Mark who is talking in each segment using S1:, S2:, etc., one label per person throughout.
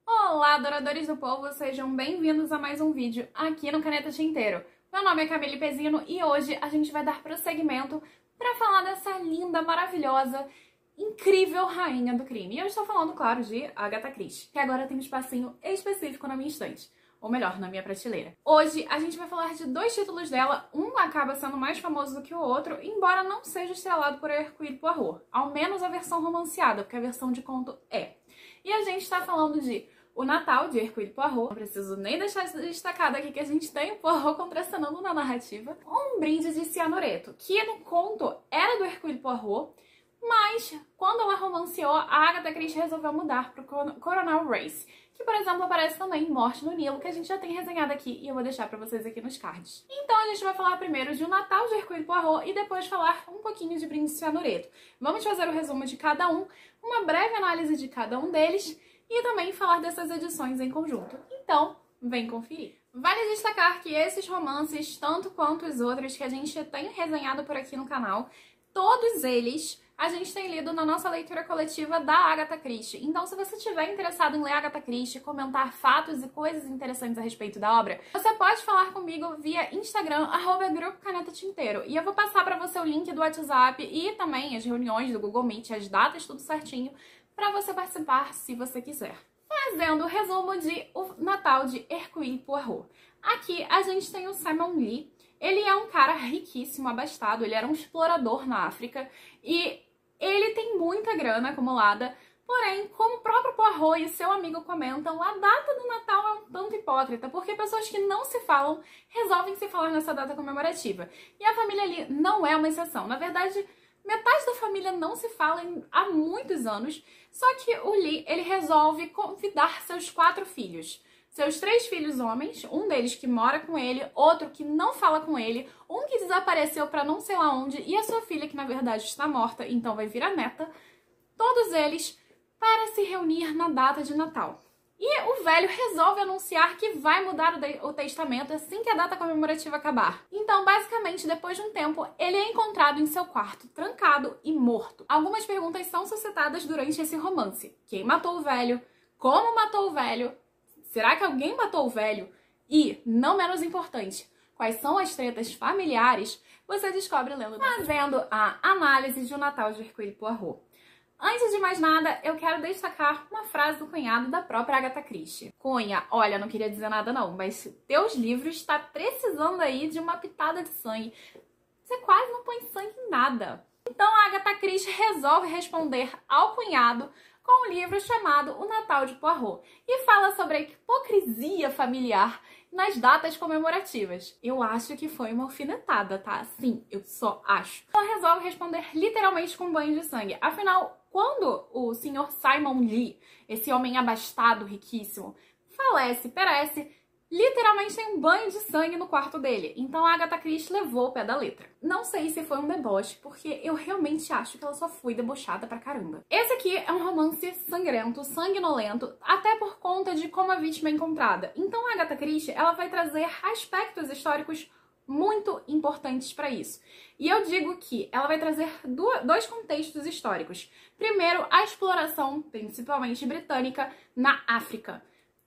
S1: Olá, adoradores do povo, sejam bem-vindos a mais um vídeo aqui no Caneta Tinteiro. Meu nome é Camille Pezino e hoje a gente vai dar prosseguimento para falar dessa linda, maravilhosa, incrível rainha do crime. E eu estou falando, claro, de Agatha Christie, que agora tem um espacinho específico na minha estante. Ou melhor, na minha prateleira. Hoje a gente vai falar de dois títulos dela, um acaba sendo mais famoso do que o outro, embora não seja estrelado por Hercule Poirot, ao menos a versão romanceada, porque a versão de conto é. E a gente tá falando de O Natal, de Hercule Poirot, não preciso nem deixar destacado aqui que a gente tem o Poirot contracenando na narrativa, Um Brinde de Cianureto, que no conto era do Hercule Poirot, mas quando ela romanceou, a Agatha Christie resolveu mudar pro Coronel Race, que, por exemplo, aparece também em Morte no Nilo, que a gente já tem resenhado aqui e eu vou deixar pra vocês aqui nos cards. Então a gente vai falar primeiro de O Natal de Hercule Poirot e depois falar um pouquinho de Brinde de Cianureto. Vamos fazer o resumo de cada um, uma breve análise de cada um deles e também falar dessas edições em conjunto. Então, vem conferir. Vale destacar que esses romances, tanto quanto os outros que a gente tem resenhado por aqui no canal, todos eles a gente tem lido na nossa leitura coletiva da Agatha Christie. Então, se você estiver interessado em ler Agatha Christie, comentar fatos e coisas interessantes a respeito da obra, você pode falar comigo via Instagram, @Grupo Caneta Tinteiro. E eu vou passar para você o link do WhatsApp e também as reuniões do Google Meet, as datas, tudo certinho, para você participar se você quiser. Fazendo o resumo de O Natal de Hercule Poirot. Aqui a gente tem o Simon Lee. Ele é um cara riquíssimo, abastado, ele era um explorador na África e ele tem muita grana acumulada, porém, como o próprio Poirot e seu amigo comentam, a data do Natal é um tanto hipócrita, porque pessoas que não se falam resolvem se falar nessa data comemorativa. E a família Lee não é uma exceção. Na verdade, metade da família não se fala há muitos anos, só que o Lee, ele resolve convidar seus 4 filhos. Seus 3 filhos homens, um deles que mora com ele, outro que não fala com ele, um que desapareceu pra não sei lá onde, e a sua filha que na verdade está morta, então vai virar neta, todos eles para se reunir na data de Natal. E o velho resolve anunciar que vai mudar o testamento assim que a data comemorativa acabar. Então, basicamente, depois de um tempo, ele é encontrado em seu quarto, trancado e morto. Algumas perguntas são suscitadas durante esse romance. Quem matou o velho? Como matou o velho? Será que alguém matou o velho? E, não menos importante, quais são as tretas familiares? Você descobre lendo. Fazendo a análise de O Natal de Hercule Poirot. Antes de mais nada, eu quero destacar uma frase do cunhado da própria Agatha Christie. Cunha, olha, não queria dizer nada não, mas teus livros está precisando aí de uma pitada de sangue. Você quase não põe sangue em nada. Então a Agatha Christie resolve responder ao cunhado com um livro chamado O Natal de Poirot e fala sobre a hipocrisia familiar nas datas comemorativas. Eu acho que foi uma alfinetada, tá? Sim, eu só acho. Ela resolve responder literalmente com um banho de sangue. Afinal, quando o Sr. Simon Lee, esse homem abastado, riquíssimo, falece, perece, literalmente tem um banho de sangue no quarto dele. Então a Agatha Christie levou o pé da letra. Não sei se foi um deboche, porque eu realmente acho que ela só foi debochada pra caramba. Esse aqui é um romance sangrento, sanguinolento, até por conta de como a vítima é encontrada. Então a Agatha Christie, ela vai trazer aspectos históricos muito importantes para isso. E eu digo que ela vai trazer dois contextos históricos. Primeiro, a exploração, principalmente britânica, na África.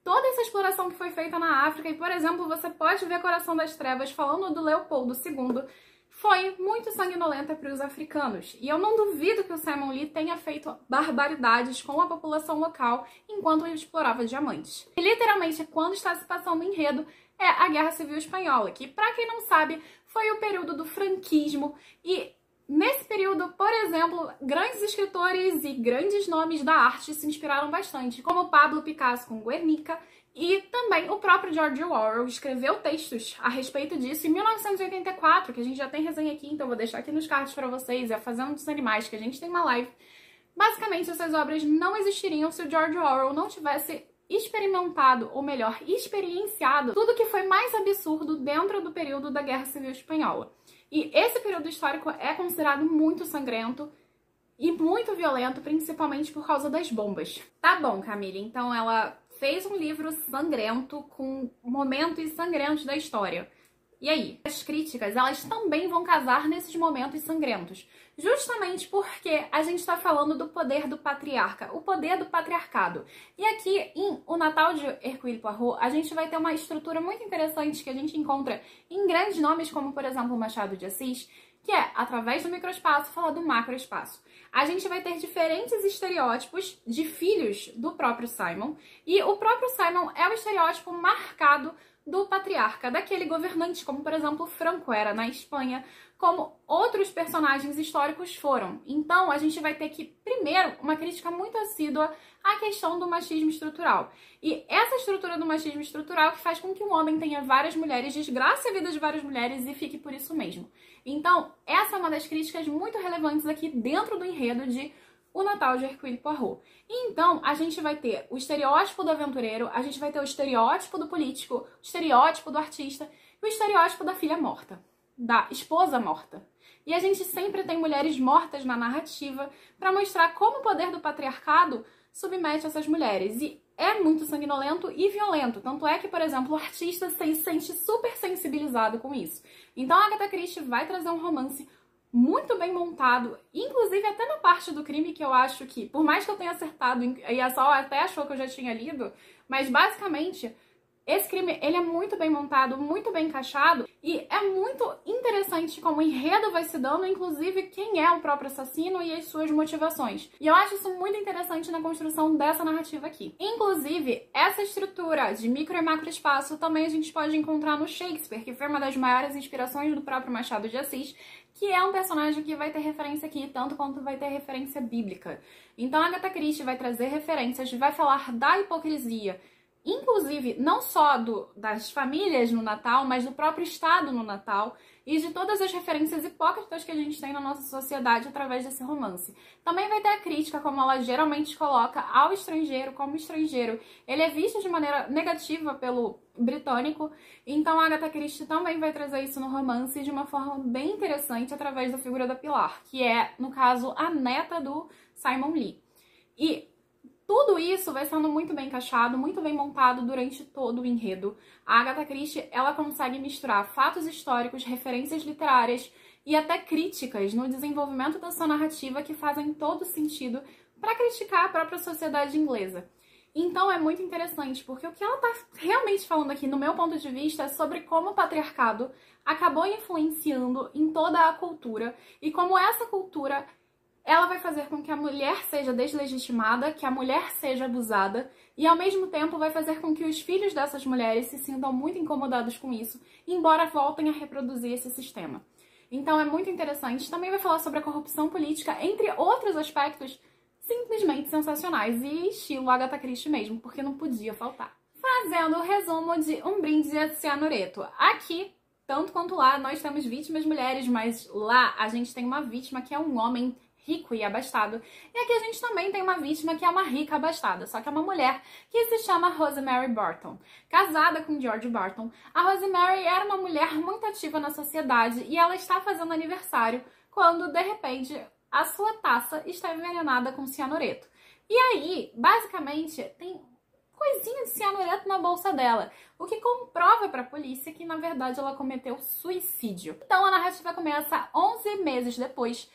S1: Toda essa exploração que foi feita na África, e por exemplo, você pode ver Coração das Trevas falando do Leopoldo II, foi muito sanguinolenta para os africanos. E eu não duvido que o Simon Lee tenha feito barbaridades com a população local enquanto ele explorava diamantes. E literalmente, quando está se passando o enredo, é a Guerra Civil Espanhola, que, para quem não sabe, foi o período do franquismo e nesse período, por exemplo, grandes escritores e grandes nomes da arte se inspiraram bastante, como Pablo Picasso com Guernica, e também o próprio George Orwell escreveu textos a respeito disso em 1984, que a gente já tem resenha aqui, então vou deixar aqui nos cards para vocês, e a Fazenda dos Animais, que a gente tem uma live. Basicamente, essas obras não existiriam se o George Orwell não tivesse experimentado, ou melhor, experienciado tudo que foi mais absurdo dentro do período da Guerra Civil Espanhola. E esse período histórico é considerado muito sangrento e muito violento, principalmente por causa das bombas. Tá bom, Camille, então ela fez um livro sangrento com momentos sangrentos da história. E aí? As críticas, elas também vão casar nesses momentos sangrentos. Justamente porque a gente está falando do poder do patriarca, o poder do patriarcado. E aqui em O Natal de Hercule Poirot, a gente vai ter uma estrutura muito interessante que a gente encontra em grandes nomes como, por exemplo, Machado de Assis, que é, através do microespaço, falar do macroespaço. A gente vai ter diferentes estereótipos de filhos do próprio Simon, e o próprio Simon é o estereótipo marcado do patriarca, daquele governante, como, por exemplo, Franco era na Espanha, como outros personagens históricos foram. Então, a gente vai ter que, primeiro, uma crítica muito assídua à questão do machismo estrutural. E essa estrutura do machismo estrutural que faz com que um homem tenha várias mulheres, desgrace a vida de várias mulheres e fique por isso mesmo. Então, essa é uma das críticas muito relevantes aqui dentro do enredo de O Natal de Hercule Poirot. E então, a gente vai ter o estereótipo do aventureiro, a gente vai ter o estereótipo do político, o estereótipo do artista e o estereótipo da filha morta, da esposa morta. E a gente sempre tem mulheres mortas na narrativa para mostrar como o poder do patriarcado submete essas mulheres. E é muito sanguinolento e violento. Tanto é que, por exemplo, o artista se sente super sensibilizado com isso. Então a Agatha Christie vai trazer um romance muito bem montado, inclusive até na parte do crime, que eu acho que, por mais que eu tenha acertado, e a Sol até achou que eu já tinha lido, mas basicamente esse crime, ele é muito bem montado, muito bem encaixado, e é muito interessante como o enredo vai se dando, inclusive quem é o próprio assassino e as suas motivações. E eu acho isso muito interessante na construção dessa narrativa aqui. Inclusive, essa estrutura de micro e macro espaço também a gente pode encontrar no Shakespeare, que foi uma das maiores inspirações do próprio Machado de Assis, que é um personagem que vai ter referência aqui, tanto quanto vai ter referência bíblica. Então a Agatha Christie vai trazer referências, vai falar da hipocrisia, inclusive não só das famílias no Natal, mas do próprio Estado no Natal e de todas as referências hipócritas que a gente tem na nossa sociedade através desse romance. Também vai ter a crítica, como ela geralmente coloca, ao estrangeiro, como estrangeiro ele é visto de maneira negativa pelo britânico, então a Agatha Christie também vai trazer isso no romance de uma forma bem interessante através da figura da Pilar, que é, no caso, a neta do Simon Lee. E tudo isso vai sendo muito bem encaixado, muito bem montado durante todo o enredo. A Agatha Christie, ela consegue misturar fatos históricos, referências literárias e até críticas no desenvolvimento da sua narrativa que fazem todo sentido para criticar a própria sociedade inglesa. Então é muito interessante, porque o que ela está realmente falando aqui, no meu ponto de vista, é sobre como o patriarcado acabou influenciando em toda a cultura e como essa cultura ela vai fazer com que a mulher seja deslegitimada, que a mulher seja abusada e, ao mesmo tempo, vai fazer com que os filhos dessas mulheres se sintam muito incomodados com isso, embora voltem a reproduzir esse sistema. Então é muito interessante. Também vai falar sobre a corrupção política, entre outros aspectos simplesmente sensacionais e estilo Agatha Christie mesmo, porque não podia faltar. Fazendo o resumo de Um Brinde a Cianureto. Aqui, tanto quanto lá, nós temos vítimas mulheres, mas lá a gente tem uma vítima que é um homem rico e abastado. E aqui a gente também tem uma vítima que é uma rica abastada, só que é uma mulher que se chama Rosemary Barton. Casada com George Barton, a Rosemary era uma mulher muito ativa na sociedade e ela está fazendo aniversário quando, de repente, a sua taça está envenenada com cianureto. E aí, basicamente, tem coisinha de cianureto na bolsa dela, o que comprova para a polícia que, na verdade, ela cometeu suicídio. Então, a narrativa começa 11 meses depois,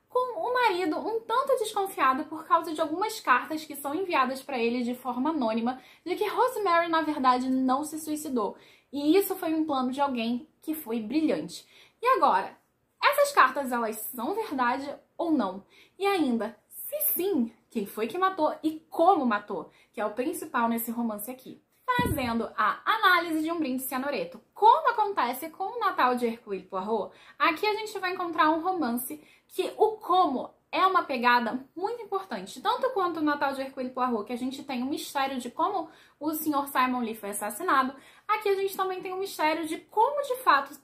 S1: com o marido um tanto desconfiado por causa de algumas cartas que são enviadas para ele de forma anônima de que Rosemary, na verdade, não se suicidou. E isso foi um plano de alguém que foi brilhante. E agora, essas cartas, elas são verdade ou não? E ainda, se sim, quem foi que matou e como matou? Que é o principal nesse romance aqui. Fazendo a análise de Um Brinde Cianureto. Como acontece com o Natal de Hercule Poirot, aqui a gente vai encontrar um romance que o como é uma pegada muito importante. Tanto quanto o Natal de Hercule Poirot, que a gente tem um mistério de como o Sr. Simon Lee foi assassinado, aqui a gente também tem um mistério de como, de fato,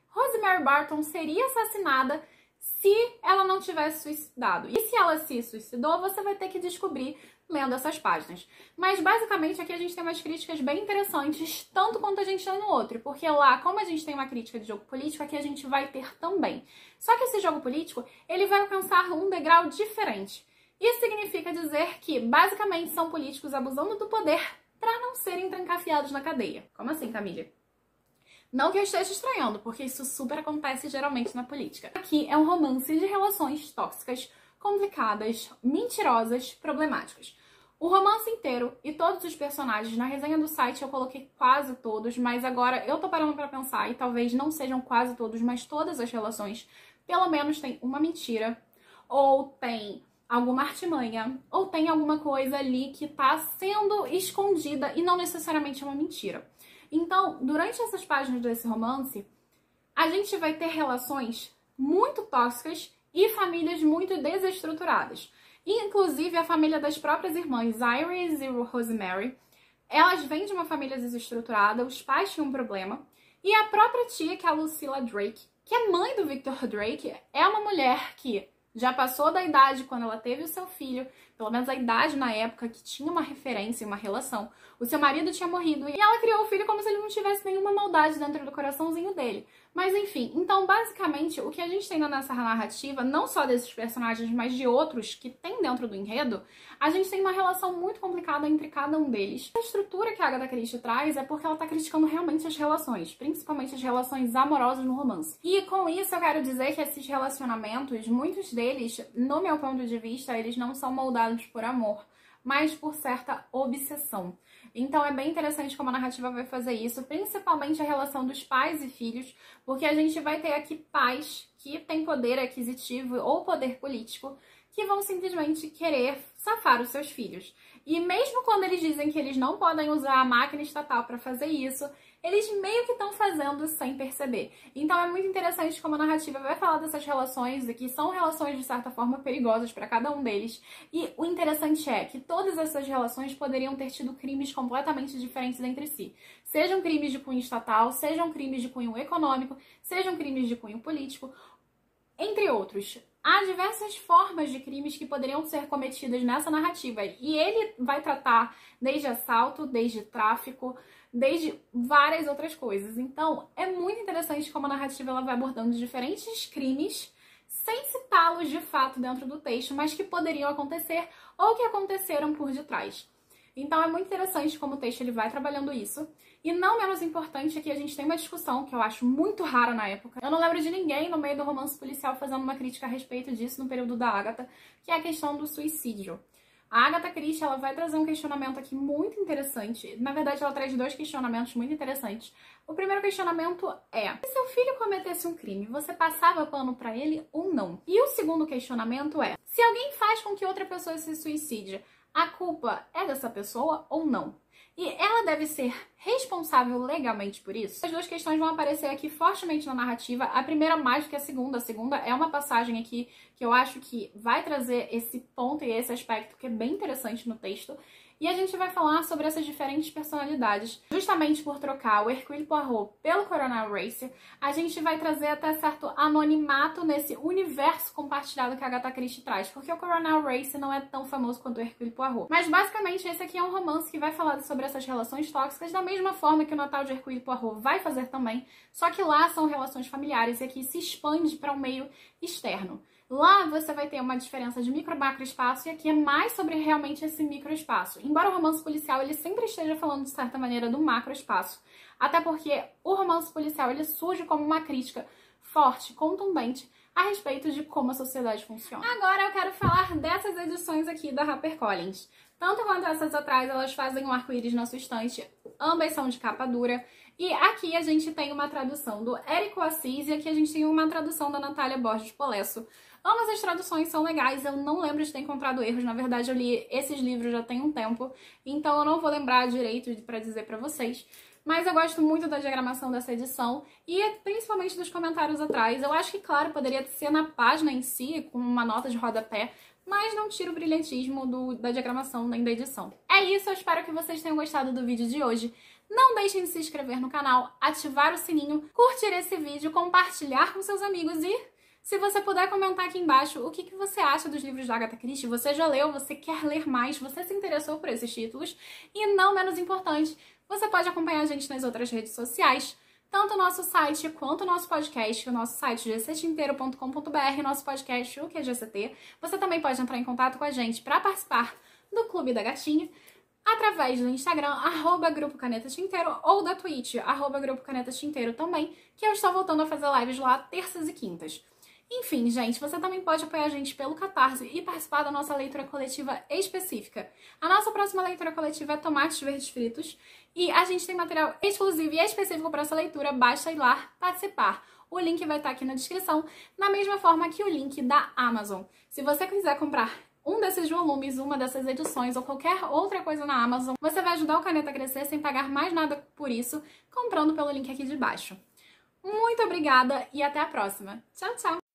S1: Rosemary Barton seria assassinada se ela não tivesse suicidado. E se ela se suicidou, você vai ter que descobrir lendo essas páginas. Mas, basicamente, aqui a gente tem umas críticas bem interessantes, tanto quanto a gente tem no outro. Porque lá, como a gente tem uma crítica de jogo político, aqui a gente vai ter também. Só que esse jogo político, ele vai alcançar um degrau diferente. Isso significa dizer que, basicamente, são políticos abusando do poder para não serem trancafiados na cadeia. Como assim, Camila? Não que eu esteja estranhando, porque isso super acontece geralmente na política. Aqui é um romance de relações tóxicas, complicadas, mentirosas, problemáticas. O romance inteiro e todos os personagens, na resenha do site eu coloquei quase todos, mas agora eu tô parando pra pensar e talvez não sejam quase todos, mas todas as relações, pelo menos tem uma mentira, ou tem alguma artimanha, ou tem alguma coisa ali que tá sendo escondida e não necessariamente é uma mentira. Então, durante essas páginas desse romance, a gente vai ter relações muito tóxicas e famílias muito desestruturadas. Inclusive, a família das próprias irmãs Iris e Rosemary, elas vêm de uma família desestruturada, os pais tinham um problema, e a própria tia, que é a Lucilla Drake, que é mãe do Victor Drake, é uma mulher que já passou da idade quando ela teve o seu filho, pelo menos a idade na época que tinha uma referência, uma relação. O seu marido tinha morrido e ela criou o filho como se ele não tivesse nenhuma maldade dentro do coraçãozinho dele. Mas enfim, então basicamente o que a gente tem nessa narrativa, não só desses personagens, mas de outros que tem dentro do enredo, a gente tem uma relação muito complicada entre cada um deles. A estrutura que a Agatha Christie traz é porque ela tá criticando realmente as relações, principalmente as relações amorosas no romance. E com isso eu quero dizer que esses relacionamentos, muitos deles, no meu ponto de vista, eles não são moldados por amor, mas por certa obsessão. Então é bem interessante como a narrativa vai fazer isso, principalmente a relação dos pais e filhos, porque a gente vai ter aqui pais que têm poder aquisitivo ou poder político que vão simplesmente querer safar os seus filhos. E mesmo quando eles dizem que eles não podem usar a máquina estatal para fazer isso, eles meio que estão fazendo sem perceber. Então é muito interessante como a narrativa vai falar dessas relações, e que são relações de certa forma perigosas para cada um deles. E o interessante é que todas essas relações poderiam ter tido crimes completamente diferentes entre si. Sejam crimes de cunho estatal, sejam crimes de cunho econômico, sejam crimes de cunho político, entre outros. Há diversas formas de crimes que poderiam ser cometidas nessa narrativa. E ele vai tratar desde assalto, desde tráfico, desde várias outras coisas. Então, é muito interessante como a narrativa ela vai abordando diferentes crimes sem citá-los de fato dentro do texto, mas que poderiam acontecer ou que aconteceram por detrás. Então, é muito interessante como o texto ele vai trabalhando isso. E não menos importante é que a gente tem uma discussão que eu acho muito rara na época. Eu não lembro de ninguém no meio do romance policial fazendo uma crítica a respeito disso no período da Agatha, que é a questão do suicídio. A Agatha Christie ela vai trazer um questionamento aqui muito interessante. Na verdade, ela traz dois questionamentos muito interessantes. O primeiro questionamento é: se seu filho cometesse um crime, você passava pano pra ele ou não? E o segundo questionamento é: se alguém faz com que outra pessoa se suicide, a culpa é dessa pessoa ou não? E ela deve ser responsável legalmente por isso? As duas questões vão aparecer aqui fortemente na narrativa. A primeira mais do que a segunda. A segunda é uma passagem aqui que eu acho que vai trazer esse ponto e esse aspecto que é bem interessante no texto. E a gente vai falar sobre essas diferentes personalidades. Justamente por trocar o Hercule Poirot pelo Coronel Race, a gente vai trazer até certo anonimato nesse universo compartilhado que a Agatha Christie traz, porque o Coronel Race não é tão famoso quanto o Hercule Poirot. Mas basicamente esse aqui é um romance que vai falar sobre essas relações tóxicas da mesma forma que o Natal de Hercule Poirot vai fazer também, só que lá são relações familiares e aqui se expande para um meio externo. Lá você vai ter uma diferença de micro-macro espaço e aqui é mais sobre realmente esse micro-espaço. Embora o romance policial ele sempre esteja falando de certa maneira do macro-espaço. Até porque o romance policial ele surge como uma crítica forte, contundente, a respeito de como a sociedade funciona. Agora eu quero falar dessas edições aqui da HarperCollins. Tanto quanto essas atrás, elas fazem um arco-íris na sua estante. Ambas são de capa dura. E aqui a gente tem uma tradução do Érico Assis e aqui a gente tem uma tradução da Natália Borges Polesso. Ambas as traduções são legais, eu não lembro de ter encontrado erros, na verdade eu li esses livros já tem um tempo, então eu não vou lembrar direito pra dizer pra vocês. Mas eu gosto muito da diagramação dessa edição e principalmente dos comentários atrás. Eu acho que, claro, poderia ser na página em si, com uma nota de rodapé, mas não tira o brilhantismo da diagramação nem da edição. É isso, eu espero que vocês tenham gostado do vídeo de hoje. Não deixem de se inscrever no canal, ativar o sininho, curtir esse vídeo, compartilhar com seus amigos e, se você puder comentar aqui embaixo o que você acha dos livros da Agatha Christie, você já leu, você quer ler mais, você se interessou por esses títulos e, não menos importante, você pode acompanhar a gente nas outras redes sociais, tanto o nosso site quanto o nosso podcast, o nosso site gctinteiro.com.br, nosso podcast o que é GCT. Você também pode entrar em contato com a gente para participar do Clube da Gatinha. através do Instagram, @Grupo Caneta Tinteiro, ou da Twitch, @Grupo Caneta Tinteiro também, que eu estou voltando a fazer lives lá terças e quintas. Enfim, gente, você também pode apoiar a gente pelo Catarse e participar da nossa leitura coletiva específica. A nossa próxima leitura coletiva é Tomates Verdes Fritos e a gente tem material exclusivo e específico para essa leitura, basta ir lá participar. O link vai estar aqui na descrição, da mesma forma que o link da Amazon. Se você quiser comprar um desses volumes, uma dessas edições ou qualquer outra coisa na Amazon, você vai ajudar o Caneta a crescer sem pagar mais nada por isso, comprando pelo link aqui de baixo. Muito obrigada e até a próxima. Tchau, tchau!